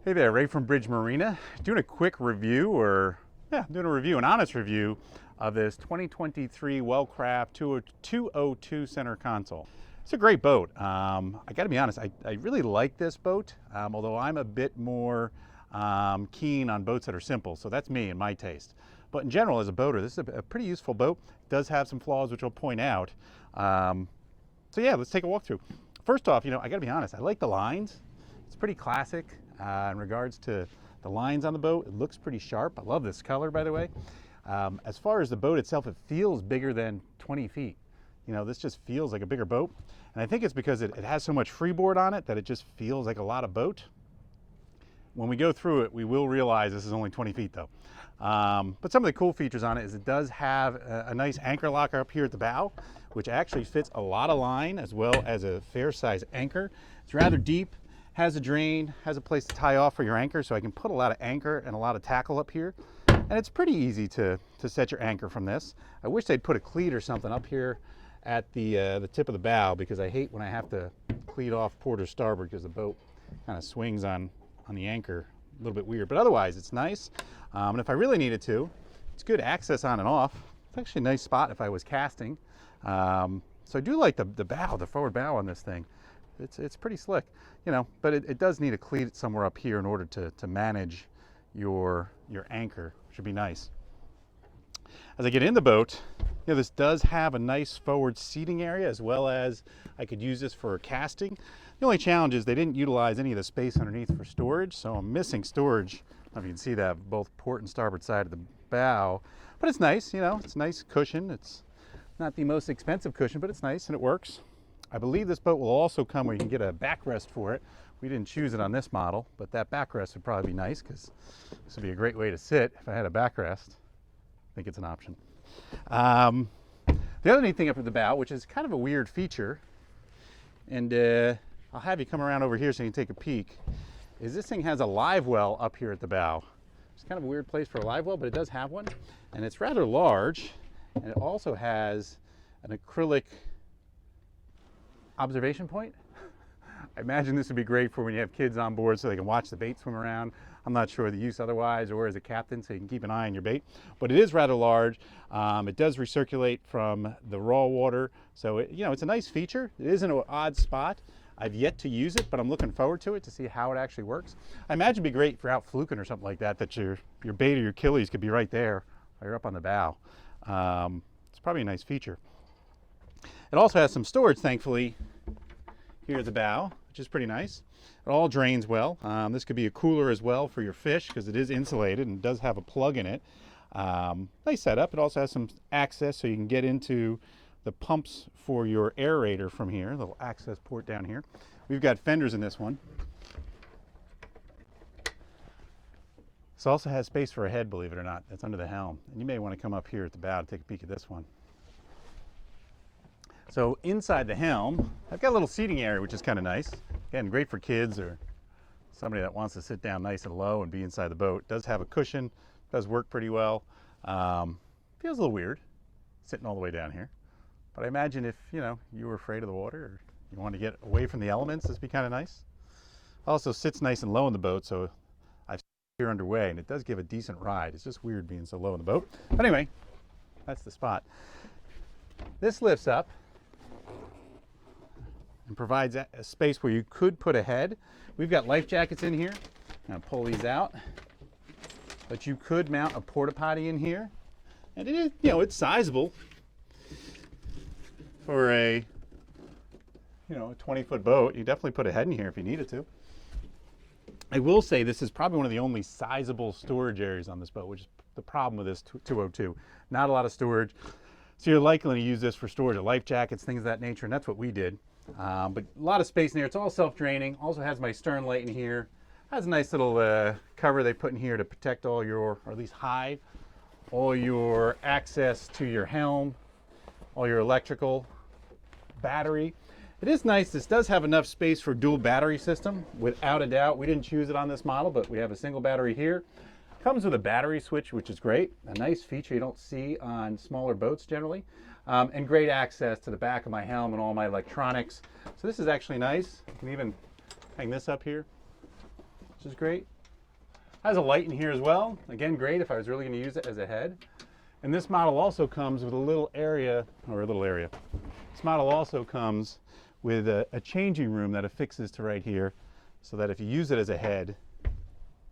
Hey there, Ray from Marina. Doing a quick review, an honest review of this 2023 Wellcraft 202 center console. It's a great boat. I gotta be honest, I really like this boat, although I'm a bit more keen on boats that are simple, so that's me and my taste. But in general, as a boater, this is a pretty useful boat. It does have some flaws, which I'll point out. So yeah, let's take a walk through. First off, I gotta be honest, I like the lines. It's pretty classic in regards to the lines on the boat. It looks pretty sharp. I love this color, by the way. As far as the boat itself, it feels bigger than 20 feet. This just feels like a bigger boat. And I think it's because it has so much freeboard on it that it just feels like a lot of boat. When we go through it, we will realize this is only 20 feet though. But some of the cool features on it is it does have a nice anchor locker up here at the bow, which actually fits a lot of line as well as a fair size anchor. It's rather deep, has a drain, has a place to tie off for your anchor, so I can put a lot of anchor and a lot of tackle up here. And it's pretty easy to set your anchor from this. I wish they'd put a cleat or something up here at the tip of the bow, because I hate when I have to cleat off port or starboard because the boat kind of swings on the anchor a little bit weird. But otherwise, it's nice. And if I really needed to, it's good access on and off. It's actually a nice spot if I was casting. So I do like the bow, the forward bow on this thing. It's pretty slick, but it does need a cleat somewhere up here in order to manage your anchor, which would be nice. As I get in the boat, this does have a nice forward seating area, as well as I could use this for casting. The only challenge is they didn't utilize any of the space underneath for storage, so I'm missing storage. I don't know if you can see that, both port and starboard side of the bow, but it's nice, it's a nice cushion. It's not the most expensive cushion, but it's nice and it works. I believe this boat will also come where you can get a backrest for it. We didn't choose it on this model, but that backrest would probably be nice because this would be a great way to sit if I had a backrest. I think it's an option. The other neat thing up at the bow, which is kind of a weird feature, and I'll have you come around over here so you can take a peek, is this thing has a live well up here at the bow. It's kind of a weird place for a live well, but it does have one, and it's rather large, and it also has an acrylic observation point. I imagine this would be great for when you have kids on board so they can watch the bait swim around. I'm not sure of the use otherwise, or as a captain, so you can keep an eye on your bait. But it is rather large. It does recirculate from the raw water, so it's a nice feature. It is in an odd spot. I've yet to use it, but I'm looking forward to it to see how it actually works. I imagine it'd be great for out fluking or something like that, that your bait or your killies could be right there, or you're up on the bow. It's probably a nice feature. It also has some storage, thankfully, here at the bow, which is pretty nice. It all drains well. This could be a cooler as well for your fish because it is insulated and does have a plug in it. Nice setup. It also has some access so you can get into the pumps for your aerator from here, a little access port down here. We've got fenders in this one. This also has space for a head, believe it or not. That's under the helm. And you may want to come up here at the bow to take a peek at this one. So inside the helm, I've got a little seating area, which is kind of nice. Again, great for kids or somebody that wants to sit down nice and low and be inside the boat. It does have a cushion, does work pretty well. Feels a little weird sitting all the way down here. But I imagine if, you were afraid of the water or you want to get away from the elements, this would be kind of nice. Also sits nice and low in the boat, so I've here underway, and it does give a decent ride. It's just weird being so low in the boat. But anyway, that's the spot. This lifts up and provides a space where you could put a head. We've got life jackets in here. I'm gonna pull these out. But you could mount a porta potty in here. And it is, it's sizable for a 20-foot boat. You definitely put a head in here if you needed to. I will say this is probably one of the only sizable storage areas on this boat, which is the problem with this 202. Not a lot of storage. So you're likely to use this for storage of life jackets, things of that nature, and that's what we did. But a lot of space in here. It's all self-draining. Also has my stern light in here. Has a nice little cover they put in here to protect all your, or at least hide, all your access to your helm, all your electrical, battery. It is nice. This does have enough space for dual battery system, without a doubt. We didn't choose it on this model, but we have a single battery here. Comes with a battery switch, which is great. A nice feature you don't see on smaller boats generally. And great access to the back of my helm and all my electronics. So this is actually nice. You can even hang this up here, which is great. Has a light in here as well. Again, great if I was really going to use it as a head. And this model also comes with a little area, This model also comes with a changing room that affixes to right here, so that if you use it as a head,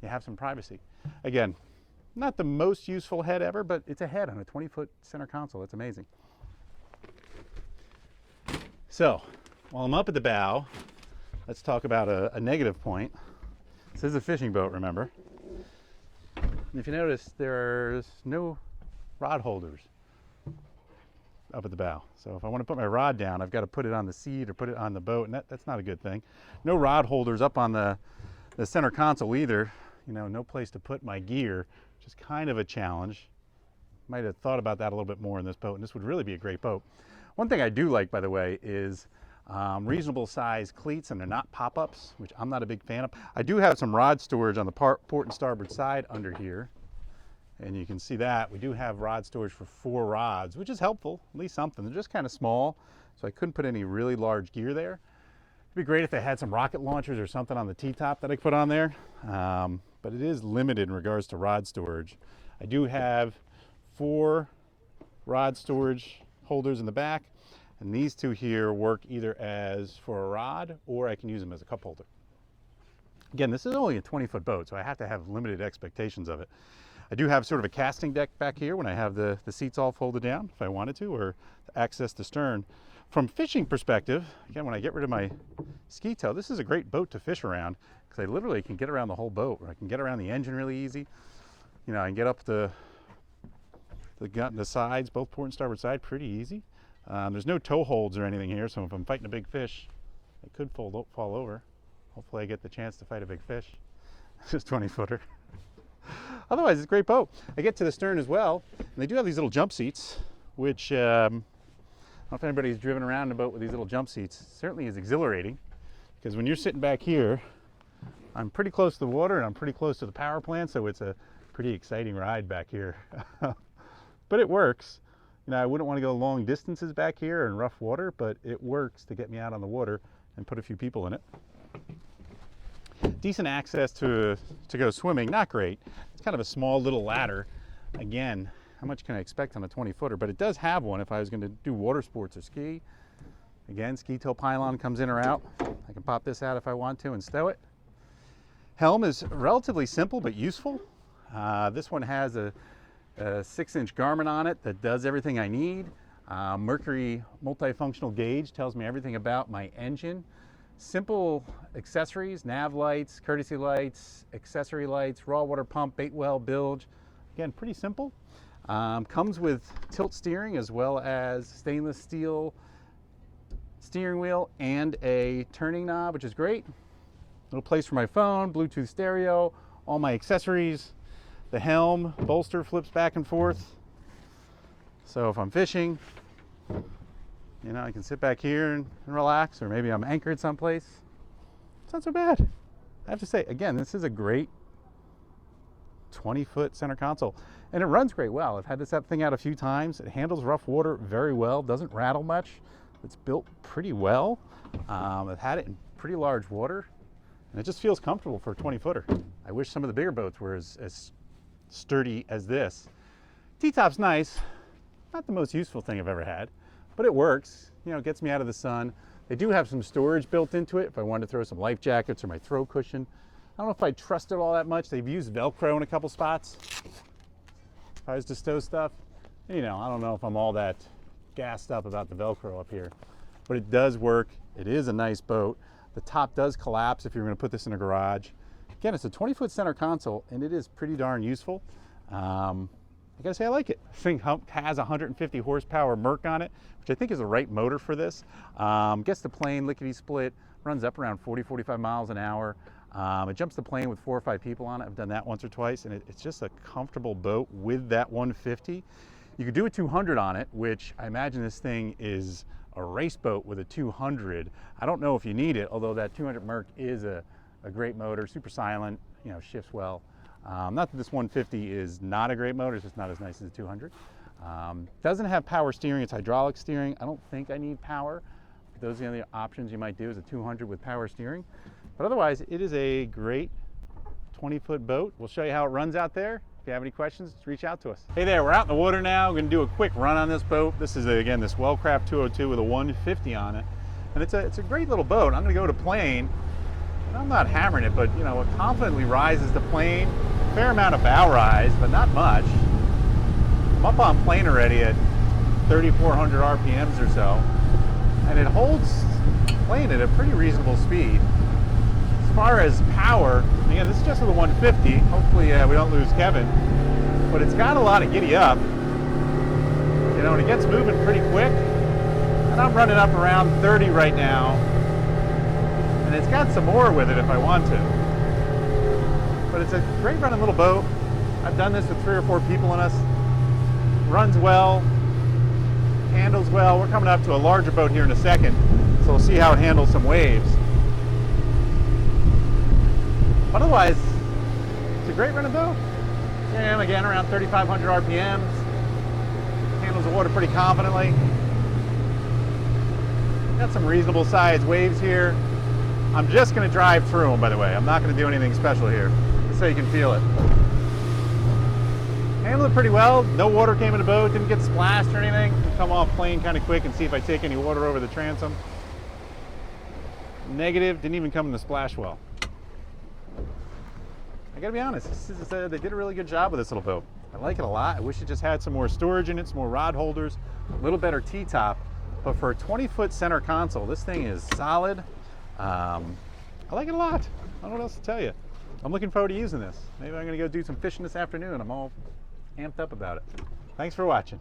you have some privacy. Again, not the most useful head ever, but it's a head on a 20-foot center console. It's amazing. So, while I'm up at the bow, let's talk about a negative point. This is a fishing boat, remember? And if you notice, there's no rod holders up at the bow. So if I want to put my rod down, I've got to put it on the seat or put it on the boat, and that's not a good thing. No rod holders up on the center console either. You know, no place to put my gear, which is kind of a challenge. Might have thought about that a little bit more in this boat, and this would really be a great boat. One thing I do like, by the way, is reasonable size cleats, and they're not pop-ups, which I'm not a big fan of. I do have some rod storage on the port and starboard side under here, and you can see that we do have rod storage for 4 rods, which is helpful, at least something. They're just kind of small, so I couldn't put any really large gear there. It'd be great if they had some rocket launchers or something on the T-top that I could put on there, but it is limited in regards to rod storage. I do have 4 rod storage holders in the back, and these 2 here work either as for a rod, or I can use them as a cup holder. Again, this is only a 20-foot boat, so I have to have limited expectations of it. I do have sort of a casting deck back here when I have the seats all folded down if I wanted to, or to access the stern. From fishing perspective, again, when I get rid of my ski tow, this is a great boat to fish around, because I literally can get around the whole boat, or I can get around the engine really easy. You know, I can get up the sides, both port and starboard side, pretty easy. There's no tow holds or anything here, so if I'm fighting a big fish, it could fall over. Hopefully I get the chance to fight a big fish. Just 20-footer. Otherwise, it's a great boat. I get to the stern as well, and they do have these little jump seats, which I don't know if anybody's driven around in a boat with these little jump seats. It certainly is exhilarating, because when you're sitting back here, I'm pretty close to the water and I'm pretty close to the power plant, so it's a pretty exciting ride back here. But it works. You know, I wouldn't want to go long distances back here in rough water, but it works to get me out on the water and put a few people in it. Decent access to go swimming, not great. It's kind of a small little ladder. Again, how much can I expect on a 20-footer? But it does have one if I was going to do water sports or ski. Again, ski tow pylon comes in or out. I can pop this out if I want to and stow it. Helm is relatively simple but useful. This one has a 6-inch Garmin on it that does everything I need. Mercury multifunctional gauge tells me everything about my engine. Simple accessories, nav lights, courtesy lights, accessory lights, raw water pump, bait well, bilge. Again, pretty simple. Comes with tilt steering as well as stainless steel steering wheel and a turning knob, which is great. Little place for my phone, Bluetooth stereo, all my accessories. The helm bolster flips back and forth. So if I'm fishing, you know, I can sit back here and relax, or maybe I'm anchored someplace. It's not so bad. I have to say, again, this is a great 20-foot center console, and it runs great well. I've had this thing out a few times. It handles rough water very well, doesn't rattle much. It's built pretty well. I've had it in pretty large water, and it just feels comfortable for a 20-footer. I wish some of the bigger boats were as sturdy as this. T-top's nice, not the most useful thing I've ever had, but it works. You know, it gets me out of the sun. They do have some storage built into it if I wanted to throw some life jackets or my throw cushion. I don't know if I trust it all that much. They've used Velcro in a couple spots. If I was to stow stuff, you know, I don't know if I'm all that gassed up about the Velcro up here, but it does work. It is a nice boat. The top does collapse if you're going to put this in a garage. Again, it's a 20-foot center console, and it is pretty darn useful. I gotta say I like it. This thing has 150 horsepower Merc on it, which I think is the right motor for this. Gets the plane lickety split, runs up around 40-45 miles an hour. It jumps the plane with 4 or 5 people on it. I've done that once or twice, and it's just a comfortable boat with that 150. You could do a 200 on it, which I imagine this thing is a race boat with a 200. I don't know if you need it, although that 200 Merc is a great motor, super silent, you know, shifts well. Not that this 150 is not a great motor, it's just not as nice as the 200. Doesn't have power steering, it's hydraulic steering. I don't think I need power. Those are the options you might do, is a 200 with power steering. But otherwise, it is a great 20-foot boat. We'll show you how it runs out there. If you have any questions, reach out to us. Hey there, we're out in the water now. We're gonna do a quick run on this boat. This is, again, this Wellcraft 202 with a 150 on it. And it's a great little boat. I'm gonna go to plane, and I'm not hammering it, but you know, it confidently rises to plane. Fair amount of bow rise, but not much. I'm up on plane already at 3,400 RPMs or so. And it holds plane at a pretty reasonable speed. As far as power, again, this is just with a 150. Hopefully we don't lose Kevin. But it's got a lot of giddy up. You know, and it gets moving pretty quick. And I'm running up around 30 right now. And it's got some more with it if I want to. But it's a great running little boat. I've done this with 3 or 4 people in us. Runs well, handles well. We're coming up to a larger boat here in a second, so we'll see how it handles some waves. But otherwise, it's a great running boat. And again, around 3,500 RPMs. Handles the water pretty confidently. Got some reasonable sized waves here. I'm just going to drive through them, by the way. I'm not going to do anything special here, just so you can feel it. Handled it pretty well. No water came in the boat, didn't get splashed or anything. Come off plane kind of quick and see if I take any water over the transom. Negative, didn't even come in the splash well. I gotta be honest, they did a really good job with this little boat. I like it a lot. I wish it just had some more storage in it, some more rod holders, a little better T-top. But for a 20-foot center console, this thing is solid. I like it a lot. I don't know what else to tell you. I'm looking forward to using this. Maybe I'm gonna go do some fishing this afternoon. I'm all amped up about it. Thanks for watching.